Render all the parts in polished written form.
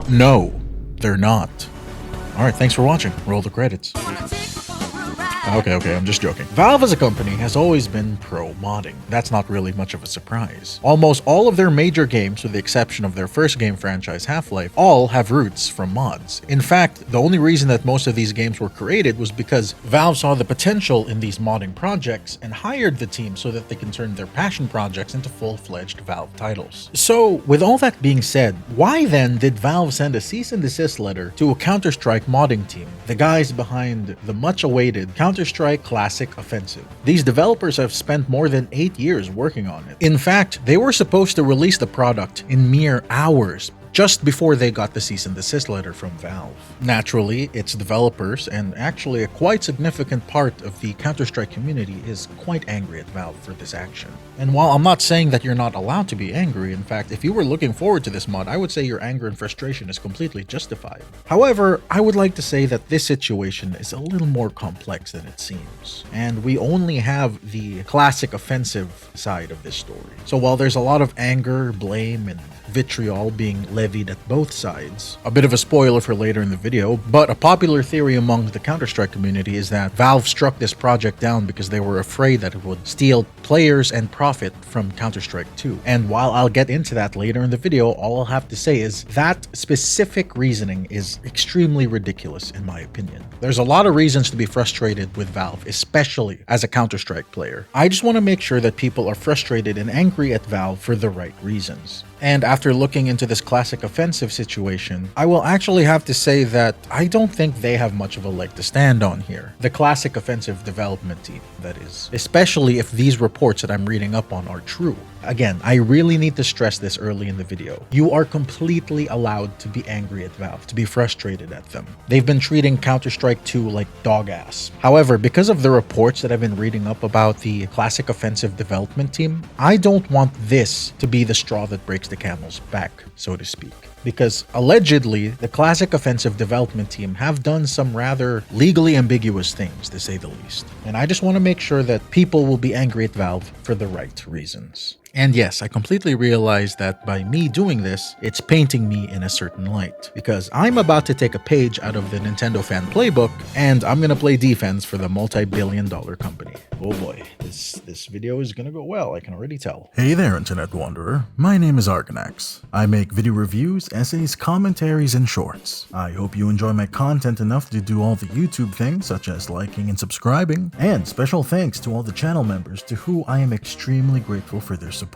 No, they're not. Alright, thanks for watching. Roll the credits. Okay, I'm just joking. Valve as a company has always been pro-modding. That's not really much of a surprise. Almost all of their major games, with the exception of their first game franchise, Half-Life, all have roots from mods. In fact, the only reason that most of these games were created was because Valve saw the potential in these modding projects and hired the team so that they can turn their passion projects into full-fledged Valve titles. So, with all that being said, why then did Valve send a cease and desist letter to a Counter-Strike modding team, the guys behind the much-awaited Counter-Strike Classic Offensive? These developers have spent more than 8 years working on it. In fact, they were supposed to release the product in mere hours, just before they got the cease and desist letter from Valve. Naturally, its developers, and actually a quite significant part of the Counter-Strike community, is quite angry at Valve for this action. And while I'm not saying that you're not allowed to be angry, in fact, if you were looking forward to this mod, I would say your anger and frustration is completely justified. However, I would like to say that this situation is a little more complex than it seems, and we only have the classic offensive side of this story. So while there's a lot of anger, blame, and vitriol being levied at both sides, a bit of a spoiler for later in the video, but a popular theory among the Counter-Strike community is that Valve struck this project down because they were afraid that it would steal players and profit from Counter-Strike 2. And while I'll get into that later in the video, all I'll have to say is that specific reasoning is extremely ridiculous in my opinion. There's a lot of reasons to be frustrated with Valve, especially as a Counter-Strike player. I just want to make sure that people are frustrated and angry at Valve for the right reasons. And after looking into this classic offensive situation, I will actually have to say that I don't think they have much of a leg to stand on here. The classic offensive development team, that is. Especially if these reports that I'm reading up on are true. Again, I really need to stress this early in the video. You are completely allowed to be angry at Valve, to be frustrated at them. They've been treating Counter-Strike 2 like dog ass. However, because of the reports that I've been reading up about the classic offensive development team, I don't want this to be the straw that breaks the camel's back, so to speak. Because allegedly, the classic offensive development team have done some rather legally ambiguous things, to say the least. And I just want to make sure that people will be angry at Valve for the right reasons. And yes, I completely realize that by me doing this, it's painting me in a certain light. Because I'm about to take a page out of the Nintendo fan playbook, and I'm gonna play defense for the multi-billion-dollar company. Oh boy, this video is gonna go well, I can already tell. Hey there, Internet Wanderer. My name is Argonax. I make video reviews, essays, commentaries, and shorts. I hope you enjoy my content enough to do all the YouTube things, such as liking and subscribing. And special thanks to all the channel members to who I am extremely grateful for their support.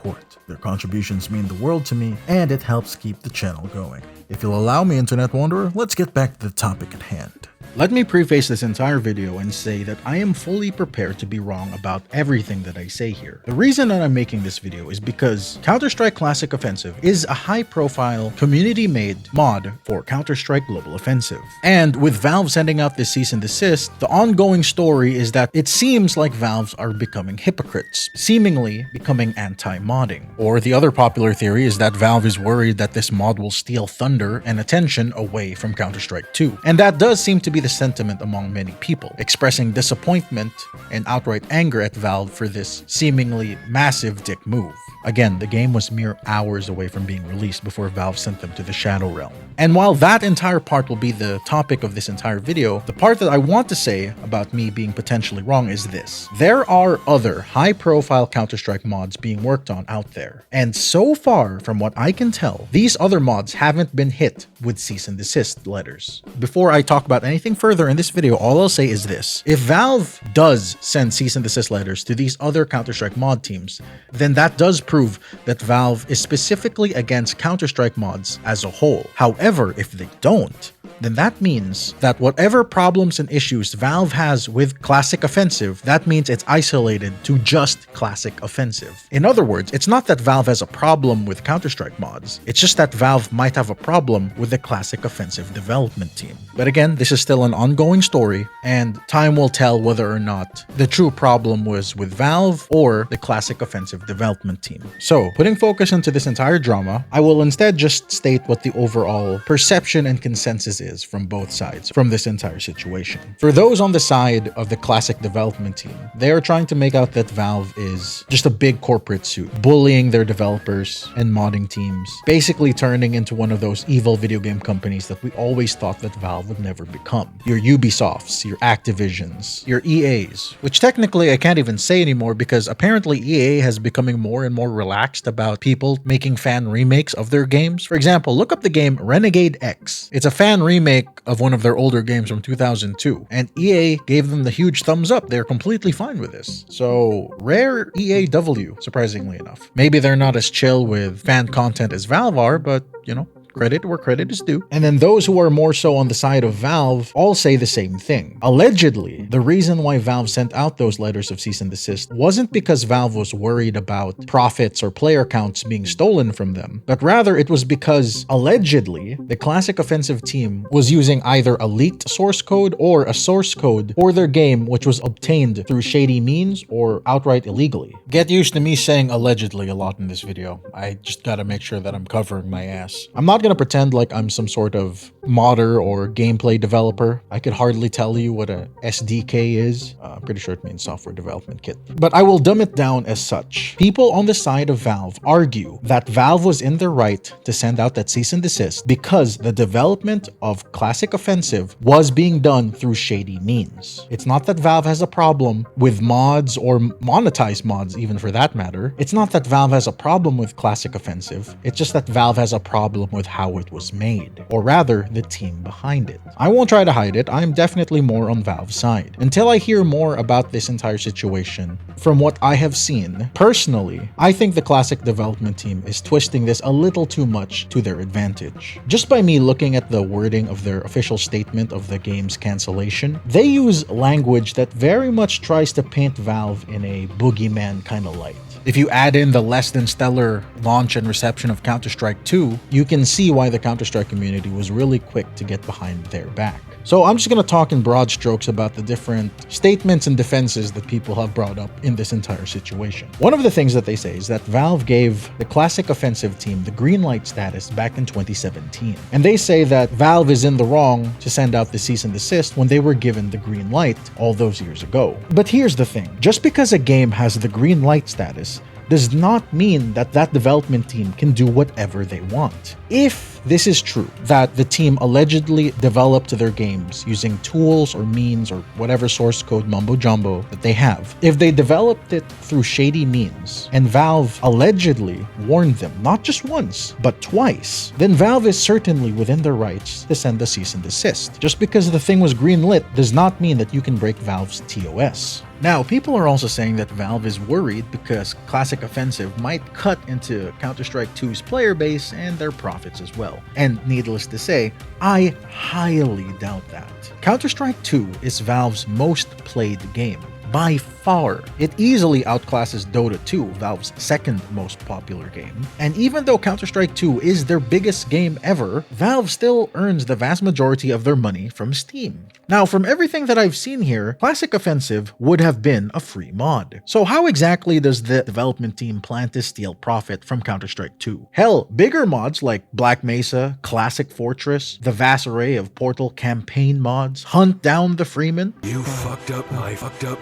Their contributions mean the world to me, and it helps keep the channel going. If you'll allow me, Internet Wanderer, let's get back to the topic at hand. Let me preface this entire video and say that I am fully prepared to be wrong about everything that I say here. The reason that I'm making this video is because Counter-Strike Classic Offensive is a high-profile, community-made mod for Counter-Strike Global Offensive. And with Valve sending out this cease and desist, the ongoing story is that it seems like Valves are becoming hypocrites, seemingly becoming anti-modding. Or the other popular theory is that Valve is worried that this mod will steal thunder and attention away from Counter-Strike 2. And that does seem to be the sentiment among many people, expressing disappointment and outright anger at Valve for this seemingly massive dick move. Again, the game was mere hours away from being released before Valve sent them to the Shadow Realm. And while that entire part will be the topic of this entire video, the part that I want to say about me being potentially wrong is this. There are other high-profile Counter-Strike mods being worked on out there, and so far, from what I can tell, these other mods haven't been hit with cease and desist letters. Before I talk about anything further in this video, all I'll say is this. If Valve does send cease and desist letters to these other Counter-Strike mod teams, then that does prove that Valve is specifically against Counter-Strike mods as a whole. However, if they don't, then that means that whatever problems and issues Valve has with Classic Offensive, that means it's isolated to just Classic Offensive. In other words, it's not that Valve has a problem with Counter-Strike mods, it's just that Valve might have a problem with the Classic Offensive development team. But again, this is still an ongoing story, and time will tell whether or not the true problem was with Valve or the Classic Offensive development team. So, putting focus into this entire drama, I will instead just state what the overall perception and consensus is is from both sides from this entire situation. For those on the side of the classic development team, they are trying to make out that Valve is just a big corporate suit, bullying their developers and modding teams, basically turning into one of those evil video game companies that we always thought that Valve would never become. Your Ubisofts, your Activisions, your EAs, which technically I can't even say anymore because apparently EA has becoming more and more relaxed about people making fan remakes of their games. For example, look up the game Renegade X. It's a fan remake of one of their older games from 2002, and EA gave them the huge thumbs up. They're completely fine with this. So rare EAW, surprisingly enough. Maybe they're not as chill with fan content as Valve are, but you know, credit where credit is due. And then those who are more so on the side of Valve all say the same thing. Allegedly, the reason why Valve sent out those letters of cease and desist wasn't because Valve was worried about profits or player counts being stolen from them, but rather it was because allegedly the Classic Offensive team was using either a leaked source code or a source code for their game which was obtained through shady means or outright illegally. Get used to me saying allegedly a lot in this video. I just gotta make sure that I'm covering my ass. I'm not gonna pretend like I'm some sort of modder or gameplay developer. I could hardly tell you what a SDK is. I'm pretty sure it means software development kit. But I will dumb it down as such. People on the side of Valve argue that Valve was in the right to send out that cease and desist because the development of Classic Offensive was being done through shady means. It's not that Valve has a problem with mods or monetized mods, even for that matter. It's not that Valve has a problem with Classic Offensive. It's just that Valve has a problem with how it was made, or rather the team behind it. I won't try to hide it. I'm definitely more on Valve's side. Until I hear more about this entire situation, from what I have seen, personally, I think the Classic development team is twisting this a little too much to their advantage. Just by me looking at the wording of their official statement of the game's cancellation, they use language that very much tries to paint Valve in a boogeyman kind of light. If you add in the less than stellar launch and reception of Counter-Strike 2, you can see why the Counter-Strike community was really quick to get behind their back. So I'm just going to talk in broad strokes about the different statements and defenses that people have brought up in this entire situation. One of the things that they say is that Valve gave the Classic Offensive team the green light status back in 2017. And they say that Valve is in the wrong to send out the cease and desist when they were given the green light all those years ago. But here's the thing. Just because a game has the green light status does not mean that that development team can do whatever they want. If this is true, that the team allegedly developed their games using tools or means or whatever source code mumbo jumbo that they have, if they developed it through shady means and Valve allegedly warned them not just once but twice, then Valve is certainly within their rights to send a cease and desist. Just because the thing was greenlit does not mean that you can break Valve's TOS. Now, people are also saying that Valve is worried because Classic Offensive might cut into Counter-Strike 2's player base and their profits as well. And needless to say, I highly doubt that. Counter-Strike 2 is Valve's most played game. By far, it easily outclasses Dota 2, Valve's second most popular game. And even though Counter-Strike 2 is their biggest game ever, Valve still earns the vast majority of their money from Steam. Now, from everything that I've seen here, Classic Offensive would have been a free mod. So how exactly does the development team plan to steal profit from Counter-Strike 2? Hell, bigger mods like Black Mesa, Classic Fortress, the vast array of Portal campaign mods, Hunt Down the Freeman. You fucked up, I fucked up.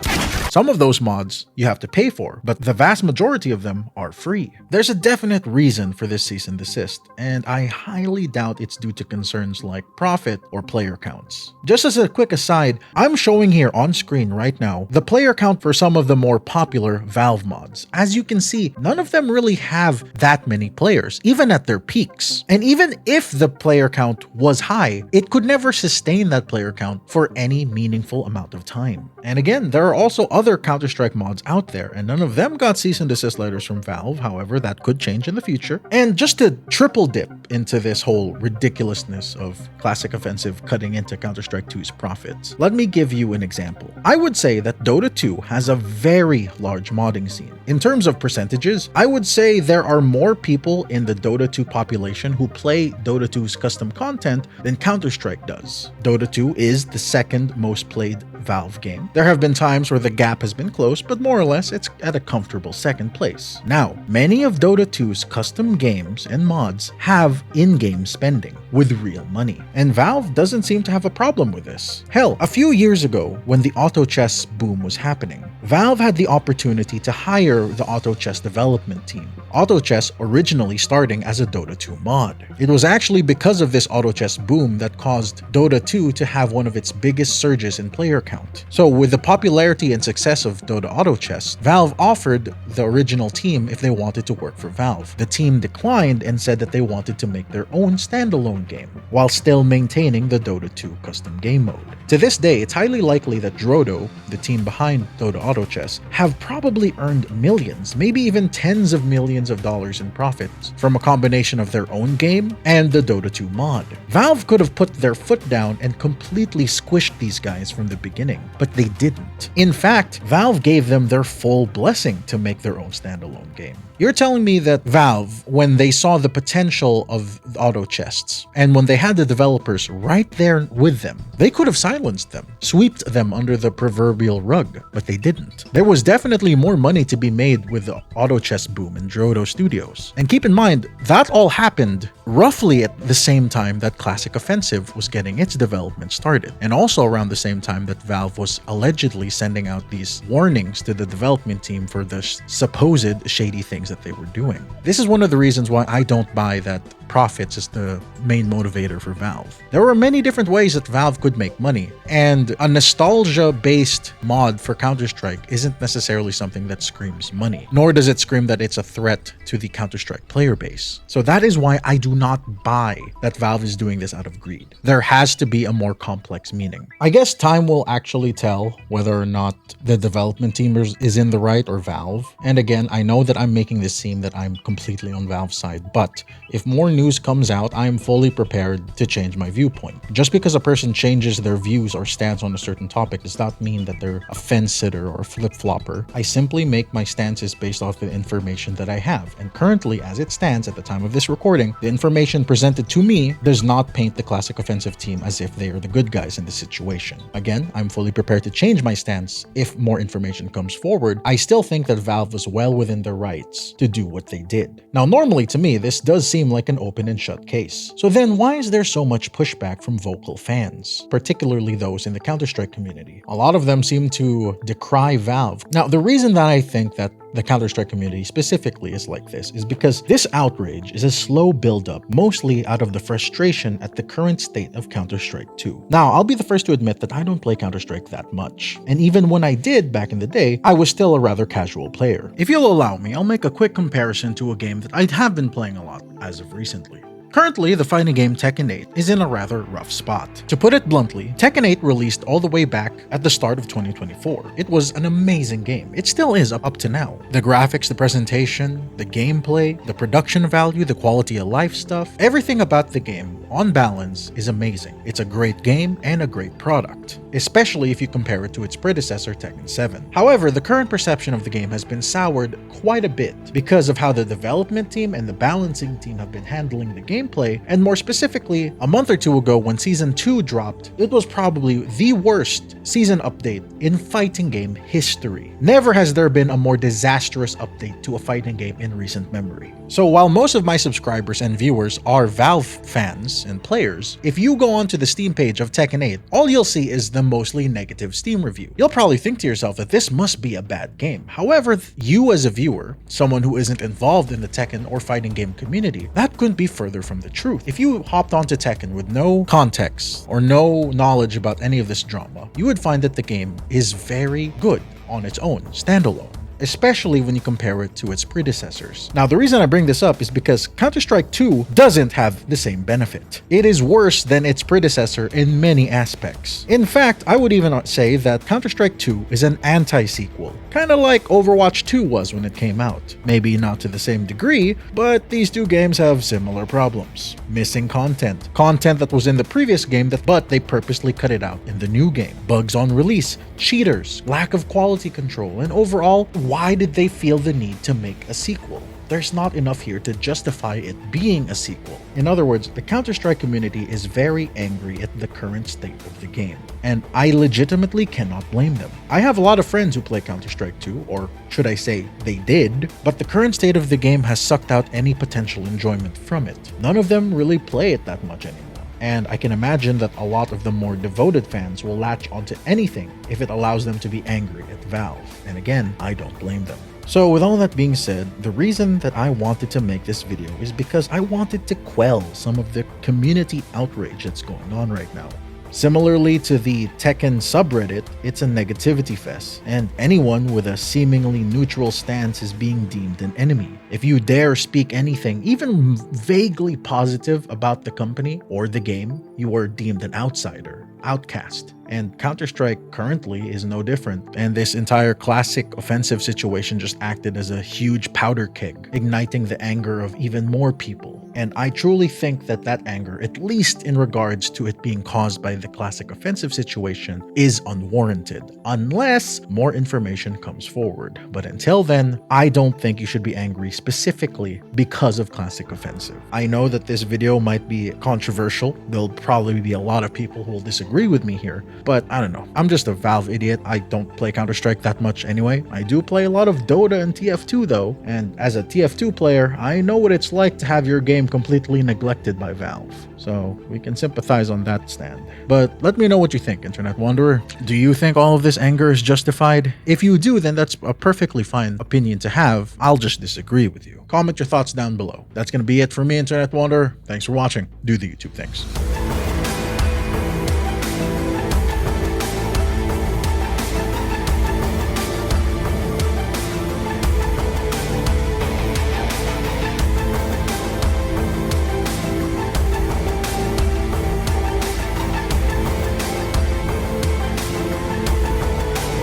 Some of those mods you have to pay for, but the vast majority of them are free. There's a definite reason for this cease and desist, and I highly doubt it's due to concerns like profit or player counts. Just as a quick aside, I'm showing here on screen right now the player count for some of the more popular Valve mods. As you can see, none of them really have that many players, even at their peaks. And even if the player count was high, it could never sustain that player count for any meaningful amount of time. And again, there are also other Counter-Strike mods out there, and none of them got cease and desist letters from Valve. However, that could change in the future. And just to triple dip into this whole ridiculousness of Classic Offensive cutting into Counter-Strike 2's profits, let me give you an example. I would say that Dota 2 has a very large modding scene. In terms of percentages, I would say there are more people in the Dota 2 population who play Dota 2's custom content than Counter-Strike does. Dota 2 is the second most played Valve game. There have been times where the gap has been close, but more or less it's at a comfortable second place. Now, many of Dota 2's custom games and mods have in-game spending with real money, and Valve doesn't seem to have a problem with this. Hell, a few years ago, when the auto chess boom was happening, Valve had the opportunity to hire the auto chess development team. Auto chess originally starting as a Dota 2 mod. It was actually because of this auto chess boom that caused Dota 2 to have one of its biggest surges in player count. So with the popularity and success of Dota Auto Chess, Valve offered the original team if they wanted to work for Valve. The team declined and said that they wanted to make their own standalone game, while still maintaining the Dota 2 custom game mode. To this day, it's highly likely that Drodo, the team behind Dota Auto Chess, have probably earned millions, maybe even tens of millions of dollars in profits from a combination of their own game and the Dota 2 mod. Valve could have put their foot down and completely squished these guys from the beginning, but they didn't. In fact, Valve gave them their full blessing to make their own standalone game. You're telling me that Valve, when they saw the potential of auto chests, and when they had the developers right there with them, they could have silenced them, swept them under the proverbial rug, but they didn't. There was definitely more money to be made with the auto chess boom in Drodo Studios. And keep in mind, that all happened roughly at the same time that Classic Offensive was getting its development started, and also around the same time that Valve was allegedly sending out these warnings to the development team for the supposed shady things that they were doing. This is one of the reasons why I don't buy that profits is the main motivator for Valve. There were many different ways that Valve could make money, and a nostalgia-based mod for Counter-Strike isn't necessarily something that screams money, nor does it scream that it's a threat to the Counter-Strike player base. So that is why I do not buy that Valve is doing this out of greed. There has to be a more complex meaning. I guess time will actually tell whether or not the development team is in the right or Valve. And again, I know that I'm making this seem that I'm completely on Valve's side, but if more news comes out, I am fully prepared to change my viewpoint. Just because a person changes their views or stance on a certain topic does not mean that they're a fence sitter or a flip-flopper. I simply make my stances based off the information that I have. And currently, as it stands at the time of this recording, the information presented to me does not paint the Classic Offensive team as if they are the good guys in the situation. Again, I'm fully prepared to change my stance if more information comes forward. I still think that Valve was well within their rights to do what they did. Now, normally to me, this does seem like an open and shut case. So then why is there so much pushback from vocal fans, particularly those in the Counter-Strike community? A lot of them seem to decry Valve. Now, the reason that I think that the Counter-Strike community specifically is like this is because this outrage is a slow build-up, mostly out of the frustration at the current state of Counter-Strike 2. Now, I'll be the first to admit that I don't play Counter-Strike that much, and even when I did back in the day, I was still a rather casual player. If you'll allow me, I'll make a quick comparison to a game that I have been playing a lot as of recently. Currently, the fighting game Tekken 8 is in a rather rough spot. To put it bluntly, Tekken 8 released all the way back at the start of 2024. It was an amazing game. It still is up to now. The graphics, the presentation, the gameplay, the production value, the quality of life stuff, everything about the game, on balance, is amazing. It's a great game and a great product, especially if you compare it to its predecessor Tekken 7. However, the current perception of the game has been soured quite a bit because of how the development team and the balancing team have been handling the gameplay, and more specifically, a month or two ago when Season 2 dropped, it was probably the worst season update in fighting game history. Never has there been a more disastrous update to a fighting game in recent memory. So while most of my subscribers and viewers are Valve fans and players, if you go onto the Steam page of Tekken 8, all you'll see is the mostly negative Steam review. You'll probably think to yourself that this must be a bad game. However, you as a viewer, someone who isn't involved in the Tekken or fighting game community, that couldn't be further from the truth. If you hopped onto Tekken with no context or no knowledge about any of this drama, you would find that the game is very good on its own, standalone, especially when you compare it to its predecessors. Now, the reason I bring this up is because Counter-Strike 2 doesn't have the same benefit. It is worse than its predecessor in many aspects. In fact, I would even say that Counter-Strike 2 is an anti-sequel, kind of like Overwatch 2 was when it came out. Maybe not to the same degree, but these two games have similar problems. Missing content that was in the previous game, but they purposely cut it out in the new game. Bugs on release, cheaters, lack of quality control, and overall why did they feel the need to make a sequel? There's not enough here to justify it being a sequel. In other words, the Counter-Strike community is very angry at the current state of the game, and I legitimately cannot blame them. I have a lot of friends who play Counter-Strike 2, or should I say, they did, but the current state of the game has sucked out any potential enjoyment from it. None of them really play it that much anymore. And I can imagine that a lot of the more devoted fans will latch onto anything if it allows them to be angry at Valve. And again, I don't blame them. So with all that being said, the reason that I wanted to make this video is because I wanted to quell some of the community outrage that's going on right now. Similarly to the Tekken subreddit, it's a negativity fest, and anyone with a seemingly neutral stance is being deemed an enemy. If you dare speak anything, even vaguely positive about the company or the game, you are deemed an outsider, outcast. And Counter-Strike currently is no different, and this entire classic offensive situation just acted as a huge powder keg, igniting the anger of even more people. And I truly think that that anger, at least in regards to it being caused by the classic offensive situation, is unwarranted, unless more information comes forward. But until then, I don't think you should be angry specifically because of classic offensive. I know that this video might be controversial. There'll probably be a lot of people who will disagree with me here, but I don't know. I'm just a Valve idiot. I don't play Counter-Strike that much anyway. I do play a lot of Dota and TF2 though, and as a TF2 player, I know what it's like to have your game completely neglected by Valve. So we can sympathize on that stand. But let me know what you think, Internet Wanderer. Do you think all of this anger is justified? If you do, then that's a perfectly fine opinion to have. I'll just disagree with you. Comment your thoughts down below. That's going to be it for me, Internet Wanderer. Thanks for watching. Do the YouTube things.